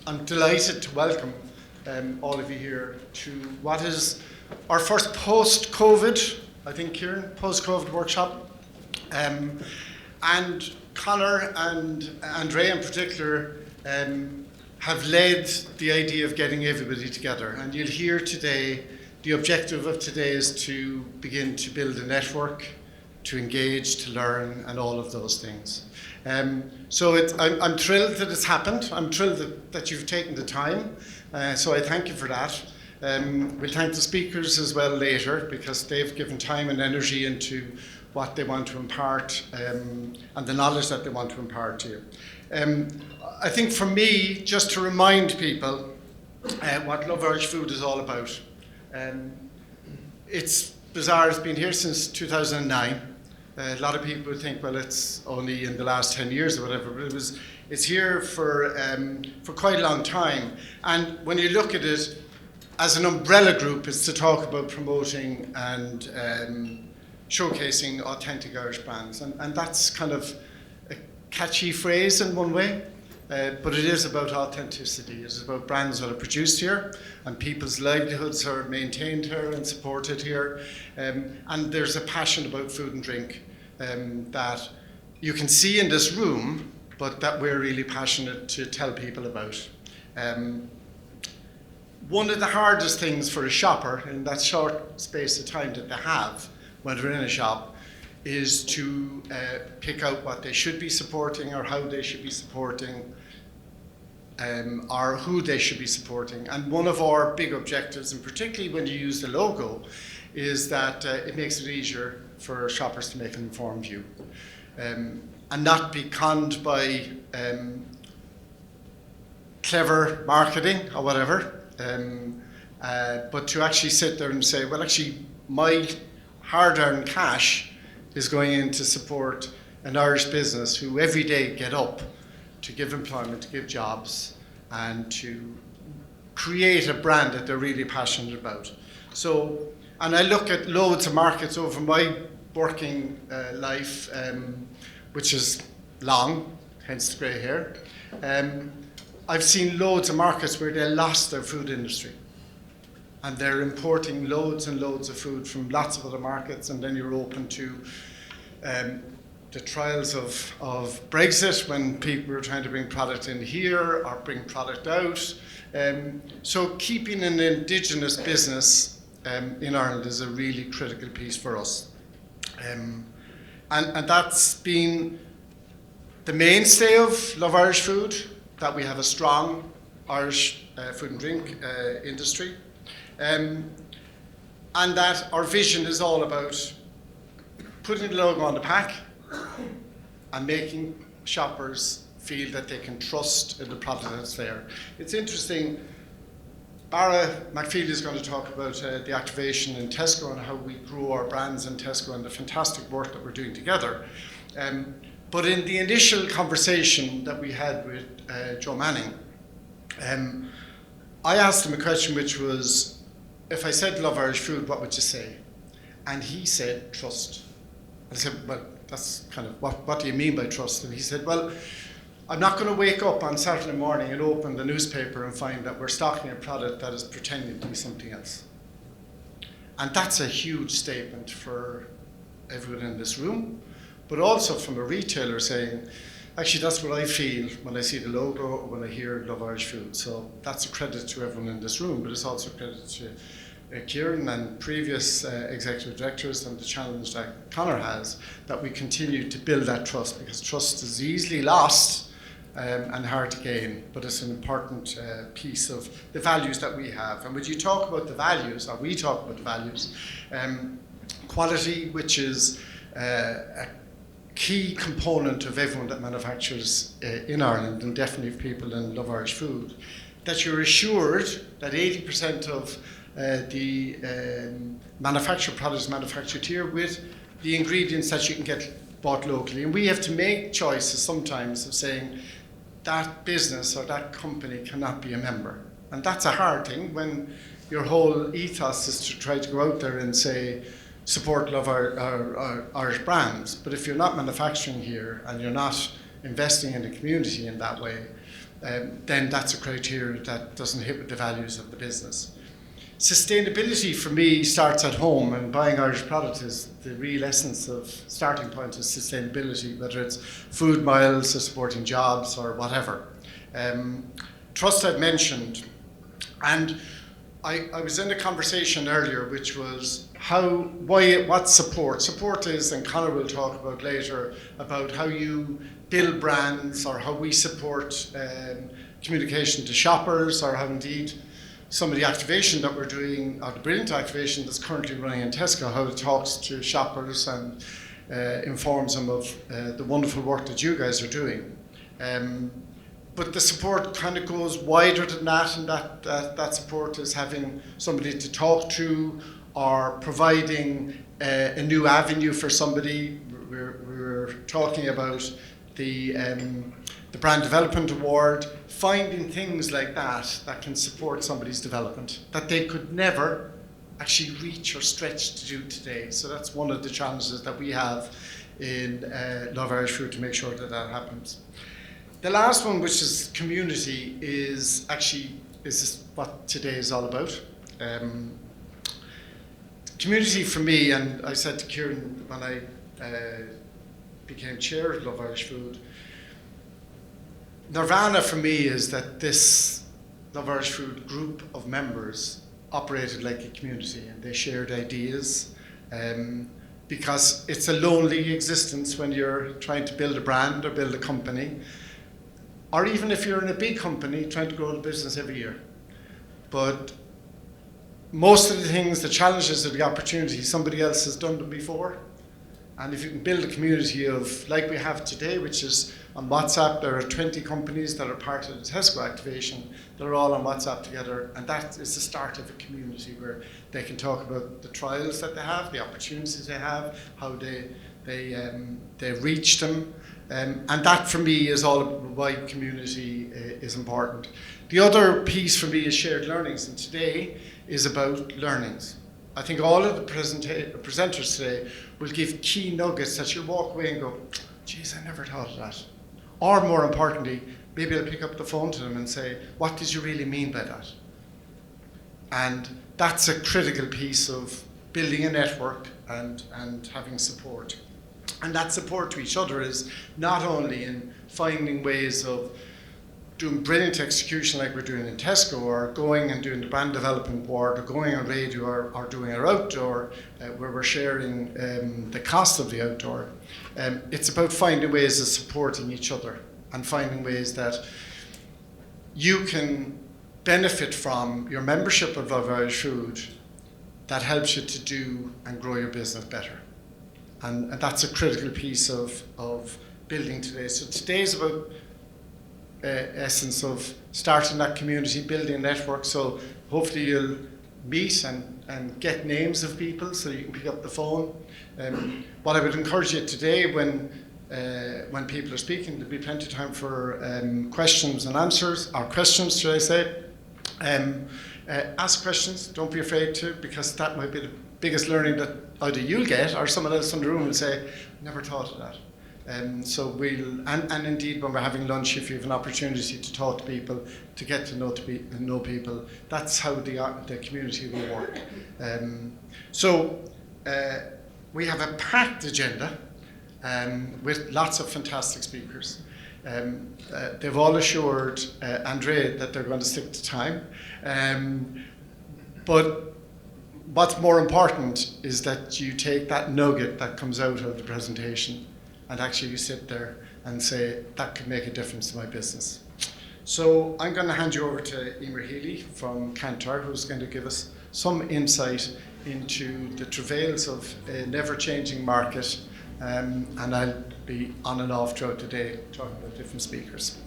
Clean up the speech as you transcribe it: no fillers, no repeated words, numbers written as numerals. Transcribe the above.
I'm delighted to welcome all of you here to what is our first post-COVID, I think, Kieran, post-COVID workshop. And Conor and Andrea in particular have led the idea of getting everybody together. And you'll hear today, the objective of today is to begin to build a network, to engage, to learn, and all of those things. So I'm thrilled that it's happened. I'm thrilled that you've taken the time. So I thank you for that. We'll thank the speakers as well later, because they've given time and energy into what they want to impart and the knowledge that they want to impart to you. I think for me, just to remind people what Love Irish Food is all about. It's bizarre, it's been here since 2009. A lot of people would think, well, it's only in the last 10 years or whatever, but it's here for quite a long time. And when you look at it as an umbrella group, it's to talk about promoting and showcasing authentic Irish brands. And that's kind of a catchy phrase in one way, but it is about authenticity. It is about brands that are produced here and people's livelihoods are maintained here and supported here. And there's a passion about food and drink that you can see in this room, but that we're really passionate to tell people about. One of the hardest things for a shopper in that short space of time that they have when they're in a shop is to pick out what they should be supporting or how they should be supporting or who they should be supporting. And one of our big objectives, and particularly when you use the logo, is that it makes it easier for shoppers to make an informed view and not be conned by clever marketing or whatever, but to actually sit there and say, well, actually, my hard-earned cash is going in to support an Irish business who every day get up to give employment, to give jobs, and to create a brand that they're really passionate about. So, and I look at loads of markets over my working life, which is long, hence the grey hair. I've seen loads of markets where they lost their food industry. And they're importing loads and loads of food from lots of other markets, and then you're open to the trials of Brexit when people are trying to bring product in here or bring product out. So keeping an indigenous business in Ireland is a really critical piece for us. And that's been the mainstay of Love Irish Food, that we have a strong Irish food and drink industry. And that our vision is all about putting the logo on the pack and making shoppers feel that they can trust in the product that's there. It's interesting, Barra McFeely is going to talk about the activation in Tesco and how we grow our brands in Tesco and the fantastic work that we're doing together. But in the initial conversation that we had with Joe Manning, I asked him a question which was, if I said Love Irish Food, what would you say? And he said, trust. I said, well, that's kind of, what do you mean by trust? And he said, well, I'm not going to wake up on Saturday morning and open the newspaper and find that we're stocking a product that is pretending to be something else. And that's a huge statement for everyone in this room, but also from a retailer saying, actually, that's what I feel when I see the logo or when I hear Love Irish Food. So that's a credit to everyone in this room, but it's also a credit to Kieran and previous executive directors and the challenge that Conor has, that we continue to build that trust, because trust is easily lost and hard to gain, but it's an important piece of the values that we have. And when you talk about the values, or we talk about the values, quality, which is a key component of everyone that manufactures in Ireland, and definitely of people in Love Irish Food, that you're assured that 80% of the manufactured products manufactured here with the ingredients that you can get bought locally. And we have to make choices sometimes of saying that business or that company cannot be a member. And that's a hard thing when your whole ethos is to try to go out there and say, support Love our Irish brands. But if you're not manufacturing here and you're not investing in the community in that way, then that's a criteria that doesn't hit with the values of the business. Sustainability for me starts at home, and buying Irish product is the real essence of starting point of sustainability, whether it's food miles or supporting jobs or whatever. Trust I've mentioned, and I was in a conversation earlier which was what support? Support is, and Conor will talk about later, about how you build brands or how we support communication to shoppers, or how indeed some of the activation that we're doing, or the brilliant activation that's currently running in Tesco, how it talks to shoppers and informs them of the wonderful work that you guys are doing. But the support kind of goes wider than that, and that support is having somebody to talk to, or providing a new avenue for somebody. We're talking about the Brand Development Award, finding things like that can support somebody's development that they could never actually reach or stretch to do today. So that's one of the challenges that we have in Love Irish Food, to make sure that that happens. The last one, which is community, is what today is all about. Community for me, and I said to Kieran when I became chair of Love Irish Food, Nirvana for me is that this Love Irish Food group of members operated like a community, and they shared ideas, because it's a lonely existence when you're trying to build a brand or build a company, or even if you're in a big company trying to grow the business every year. But most of the things, the challenges or the opportunities, somebody else has done them before. And if you can build a community of, like we have today, which is on WhatsApp, there are 20 companies that are part of the Tesco activation that are all on WhatsApp together, and that is the start of a community where they can talk about the trials that they have, the opportunities they have, how they reach them, and that for me is all why community is important. The other piece for me is shared learnings, and today is about learnings. I think all of the presenters today will give key nuggets that you'll walk away and go, geez, I never thought of that. Or more importantly, maybe I'll pick up the phone to them and say, what did you really mean by that? And that's a critical piece of building a network and having support. And that support to each other is not only in finding ways of doing brilliant execution like we're doing in Tesco, or going and doing the brand development board, or going on radio, or doing our outdoor, where we're sharing the cost of the outdoor. It's about finding ways of supporting each other and finding ways that you can benefit from your membership of Love Irish Food that helps you to do and grow your business better. And that's a critical piece of building today. So today's about essence of starting that community, building a network. So hopefully you'll meet and get names of people so you can pick up the phone. What I would encourage you today, when people are speaking, there'll be plenty of time for questions and answers, or questions, should I say. Ask questions, don't be afraid to, because that might be the biggest learning that either you'll get or someone else in the room will say, never thought of that. So and indeed when we're having lunch, if you have an opportunity to talk to people, to get to know people, that's how the community will work. So we have a packed agenda with lots of fantastic speakers. They've all assured Andrea that they're going to stick to time. But what's more important is that you take that nugget that comes out of the presentation and actually you sit there and say, that could make a difference to my business. So I'm going to hand you over to Emer Healy from Kantar, who's going to give us some insight into the travails of a never-changing market, and I'll be on and off throughout the day talking about different speakers.